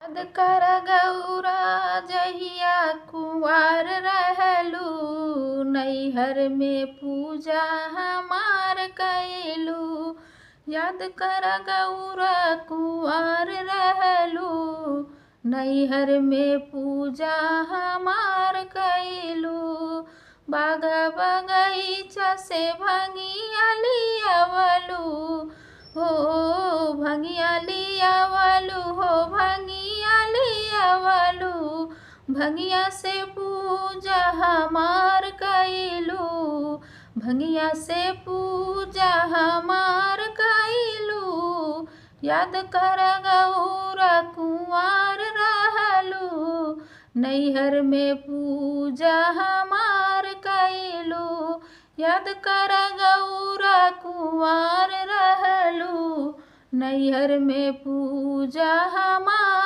याद कर गौरा जहिया कुंवार रहलू, नैहर में पूजा हमार कैलू। याद कर गौरा कुंवार रहलू, नैहर में पूजा हमार कैलू। बाग बगीचा से भंगिया लियावलू, हो भंगिया लियावलू, हो भंगिया लियावलू। भंगिया से पूजा हमार कैलू, भंगिया से पूजा हमार कैलू। याद कर गौरा कुंवार रहलू, नैहर में पूजा हमार कैलू। याद कर गौरा कुंवार रहलू, नैहर में पूजा हमार